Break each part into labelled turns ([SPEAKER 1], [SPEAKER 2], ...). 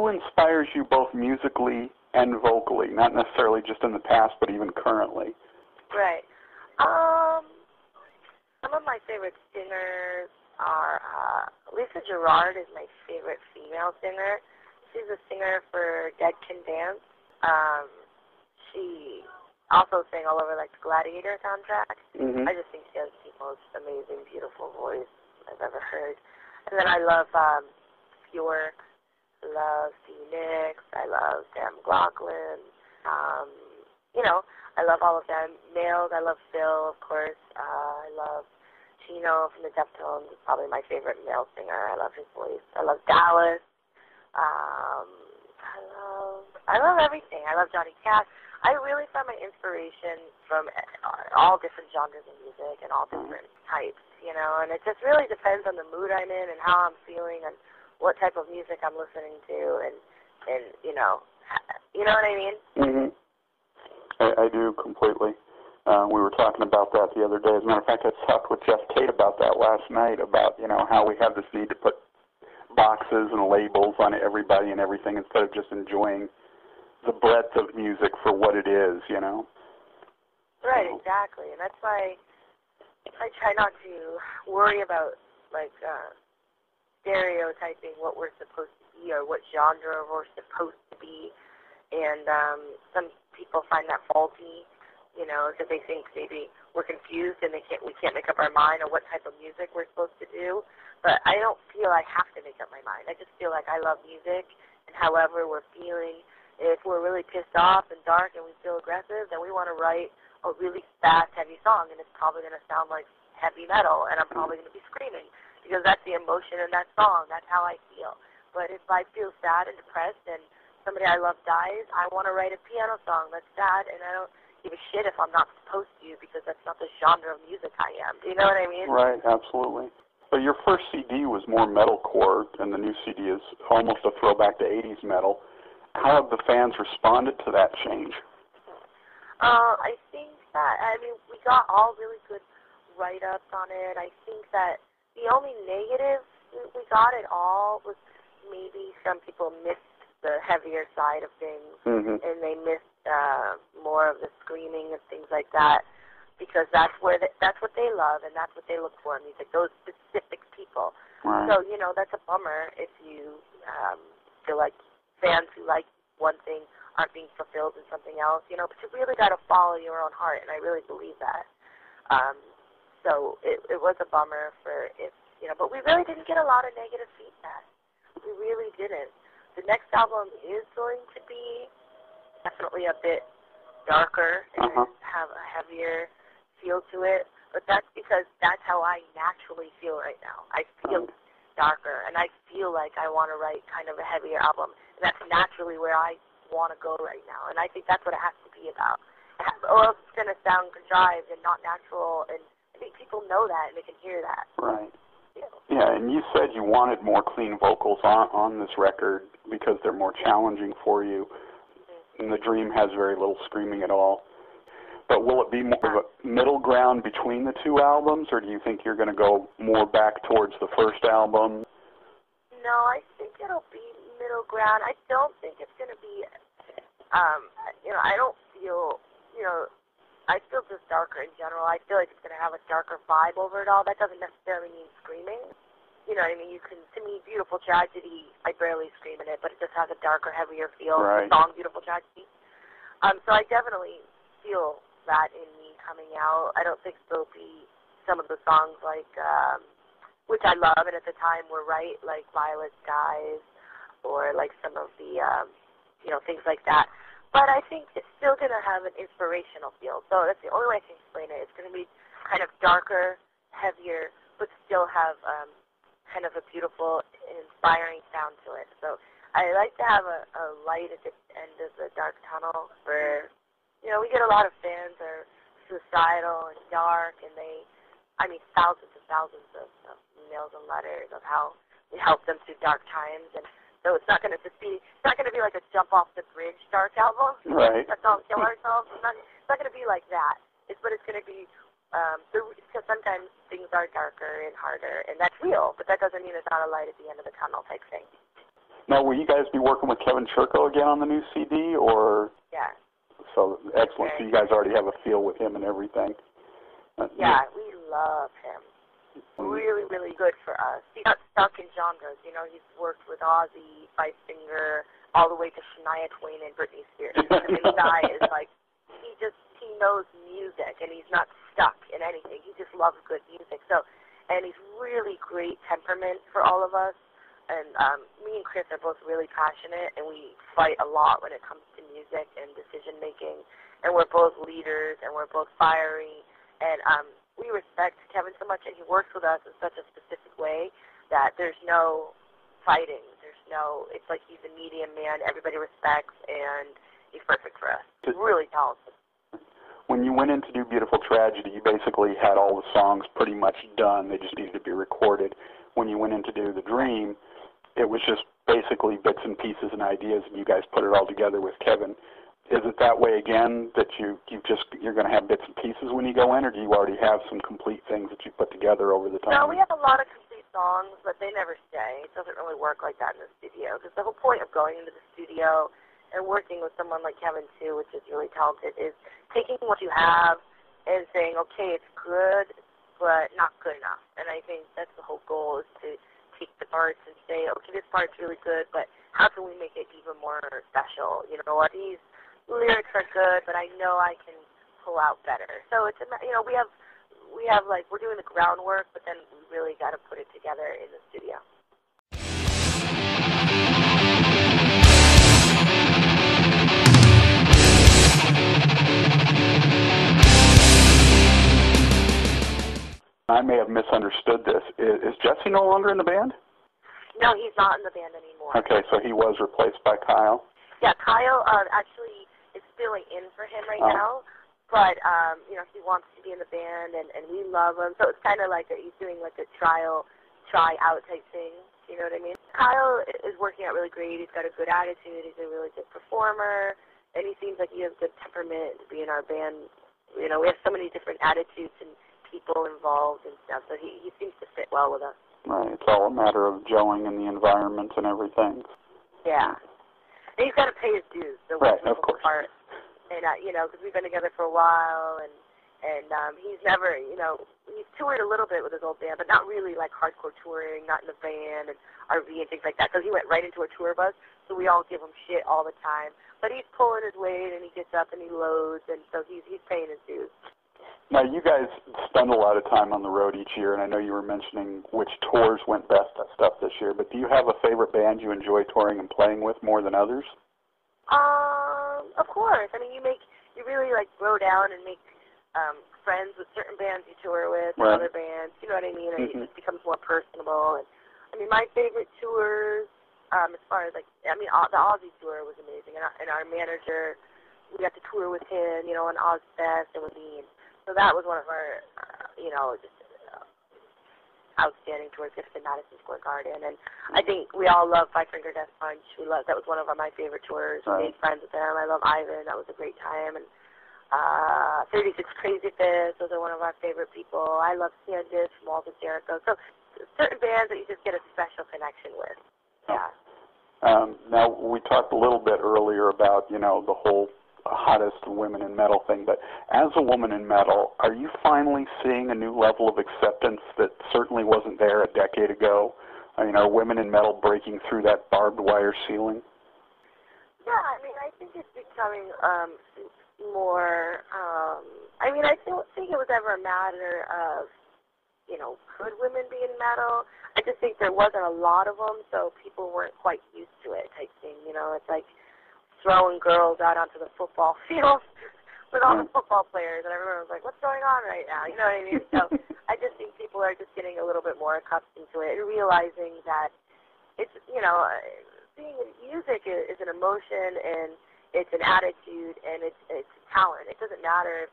[SPEAKER 1] who inspires you both musically and vocally? Not necessarily just in the past, but even currently.
[SPEAKER 2] Right. Some of my favorite singers are Lisa Gerrard is my favorite female singer. She's a singer for Dead Can Dance. She also sang all over like the Gladiator soundtrack. I just think she has the most amazing, beautiful voice I've ever heard. And then I love Bjork. I love Stevie Nicks. I love Sarah McLachlan. You know, I love all of them. Males, I love Phil, of course. I love Chino from the Deftones. He's probably my favorite male singer. I love his voice. I love Dallas. I love everything. I love Johnny Cash. I really find my inspiration from all different genres of music and all different types, you know, and it just really depends on the mood I'm in and how I'm feeling and what type of music I'm listening to and you know what I mean?
[SPEAKER 1] Mm-hmm. I do completely. We were talking about that the other day. As a matter of fact, I talked with Jeff Tate about that last night, about, you know, how we have this need to put boxes and labels on everybody and everything instead of just enjoying the breadth of music for what it is, you know?
[SPEAKER 2] Right, exactly. And that's why I try not to worry about, like, stereotyping what we're supposed to be or what genre we're supposed to be. And some people find that faulty, you know, because they think maybe we're confused and we can't make up our mind on what type of music we're supposed to do. But I don't feel I have to make up my mind. I just feel like I love music, and however we're feeling, if we're really pissed off and dark and we feel aggressive, then we want to write a really fast, heavy song, and it's probably going to sound like heavy metal, and I'm probably going to be screaming because that's the emotion in that song. That's how I feel. But if I feel sad and depressed and somebody I love dies, I want to write a piano song that's sad, and I don't give a shit if I'm not supposed to because that's not the genre of music I am. Do you know what I mean?
[SPEAKER 1] Right, absolutely. But your first CD was more metalcore, and the new CD is almost a throwback to 80s metal. How have the fans responded to that change?
[SPEAKER 2] I think that, we got all really good write-ups on it. I think that the only negative we got at all was maybe some people missed the heavier side of things, and they missed more of the screaming and things like that, because that's what they love and that's what they look for in music, those specific people.
[SPEAKER 1] Right.
[SPEAKER 2] So, you know, that's a bummer if you feel like fans who like one thing aren't being fulfilled in something else, you know, but you really got to follow your own heart, and I really believe that. So it was a bummer for if, you know, but we really didn't get a lot of negative feedback. We really didn't. The next album is going to be definitely a bit darker and have a heavier feel to it, but that's because that's how I naturally feel right now. I feel darker, and I feel like I want to write kind of a heavier album, and that's naturally where I want to go right now, and I think that's what it has to be about. Or else it's going to sound contrived and not natural, and I think people know that, and they can hear that.
[SPEAKER 1] Right. Yeah, and you said you wanted more clean vocals on this record because they're more challenging for you, and the Dream has very little screaming at all. But will it be more of a middle ground between the two albums, or do you think you're going to go more back towards the first album?
[SPEAKER 2] No, I think it'll be middle ground. I don't think it's going to be, I don't feel, I feel just darker in general. I feel like it's going to have a darker vibe over it all. That doesn't necessarily mean screaming. You know what I mean? You can, to me, Beautiful Tragedy, I barely scream in it, but it just has a darker, heavier feel.
[SPEAKER 1] Right.
[SPEAKER 2] The song Beautiful Tragedy. So I definitely feel that in me coming out. I don't think there'll be some of the songs like, which I love and at the time were right, like Violet Skies or like some of the, things like that. But I think it's still going to have an inspirational feel. So that's the only way I can explain it. It's going to be kind of darker, heavier, but still have kind of a beautiful, inspiring sound to it. So I like to have a light at the end of the dark tunnel where, we get a lot of fans that are suicidal and dark, and thousands and thousands of emails and letters of how we help them through dark times. And so it's not going to be like a jump off the bridge dark album.
[SPEAKER 1] Right.
[SPEAKER 2] Let's all kill ourselves. It's not going to be like that. But it's going to be, because sometimes things are darker and harder, and that's real, but that doesn't mean it's not a light at the end of the tunnel type thing.
[SPEAKER 1] Now, will you guys be working with Kevin Churko again on the new CD, or?
[SPEAKER 2] Yeah.
[SPEAKER 1] So, excellent. So you guys already have a feel with him and everything.
[SPEAKER 2] Yeah, we love him. Really, really good for us. He got stuck in genres. You know, he's worked with Ozzy, Five Finger, all the way to Shania Twain and Britney Spears. I mean, the guy is like, he knows music, and he's not stuck in anything. He just loves good music. So, and he's really great temperament for all of us. And me and Chris are both really passionate, and we fight a lot when it comes to music and decision-making. And we're both leaders, and we're both fiery. And we respect Kevin so much, and he works with us in such a specific way that there's no fighting. It's like he's a medium man everybody respects, and he's perfect for us. He's really talented.
[SPEAKER 1] When you went in to do Beautiful Tragedy, you basically had all the songs pretty much done. They just needed to be recorded. When you went in to do The Dream, it was just basically bits and pieces and ideas, and you guys put it all together with Kevin. Is it that way again, that you're going to have bits and pieces when you go in, or do you already have some complete things that you put together over the time?
[SPEAKER 2] No, we have a lot of complete songs, but they never stay. It doesn't really work like that in the studio, because the whole point of going into the studio and working with someone like Kevin, too, which is really talented, is taking what you have and saying, okay, it's good, but not good enough. And I think that's the whole goal, is to take the parts and say, okay, this part's really good, but how can we make it even more special? You know what? These lyrics are good, but I know I can pull out better. So it's, you know, we have like, we're doing the groundwork, but then we really got to put it together in the studio.
[SPEAKER 1] I may have misunderstood this. Is Jesse no longer in the band?
[SPEAKER 2] No, he's not in the band anymore.
[SPEAKER 1] Okay, so he was replaced by Kyle?
[SPEAKER 2] Yeah, Kyle actually is filling in for him right now, but, you know, he wants to be in the band, and we love him. So it's kind of like he's doing like a try-out type thing, you know what I mean? Kyle is working out really great. He's got a good attitude. He's a really good performer, and he seems like he has good temperament to be in our band. You know, we have so many different attitudes and people involved and stuff, so he seems to fit well with us.
[SPEAKER 1] Right, it's all a matter of gelling in the environment and everything.
[SPEAKER 2] Yeah. And he's got to pay his dues, the
[SPEAKER 1] right, of course.
[SPEAKER 2] part. And, you know, because we've been together for a while, and he's never, you know, he's toured a little bit with his old band, but not really like hardcore touring, not in a van and RV and things like that, because he went right into a tour bus, so we all give him shit all the time. But he's pulling his weight, and he gets up and he loads, and so he's paying his dues.
[SPEAKER 1] Now, you guys spend a lot of time on the road each year, and I know you were mentioning which tours went best at stuff this year, but do you have a favorite band you enjoy touring and playing with more than others?
[SPEAKER 2] Of course. I mean, you really, like, grow down and make friends with certain bands you tour with, and other bands, you know what I mean? And it just becomes more personable. And I mean, my favorite tours, as far as, like, I mean, the Aussie tour was amazing, and our manager, we got to tour with him, you know, on Ozfest and with me. So that was one of our, you know, just outstanding tours, just in Madison Square Garden. And I think we all love Five Finger Death Punch. That was one of my favorite tours. We made friends with them. I love Ivan. That was a great time. And 36 Crazy Fists, those are one of our favorite people. I love Sandus from Walls of Jericho. So certain bands that you just get a special connection with. Yeah.
[SPEAKER 1] Now, we talked a little bit earlier about, you know, the whole hottest women in metal thing, but as a woman in metal, are you finally seeing a new level of acceptance that certainly wasn't there a decade ago? You know, women in metal breaking through that barbed wire ceiling?
[SPEAKER 2] Yeah, I mean, I think it's becoming more, I mean, I don't think it was ever a matter of, you know, could women be in metal? I just think there wasn't a lot of them, so people weren't quite used to it type thing, you know, it's like throwing girls out onto the football field with all the football players, and everyone was like, what's going on right now? You know what I mean? So I just think people are just getting a little bit more accustomed to it and realizing that it's, you know, being in music is an emotion, and it's an attitude, and it's talent. It doesn't matter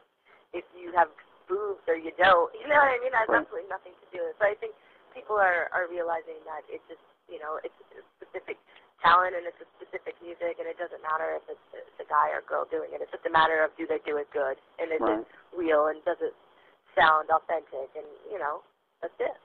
[SPEAKER 2] if you have boobs or you don't. You know what I mean? It has absolutely nothing to do with it. So I think people are realizing that it's just, you know, it's a specific talent, and it's a specific music, and it doesn't matter if it's a guy or a girl doing it. It's just a matter of, do they do it good, and is it real, and does it sound authentic, and, you know, that's it.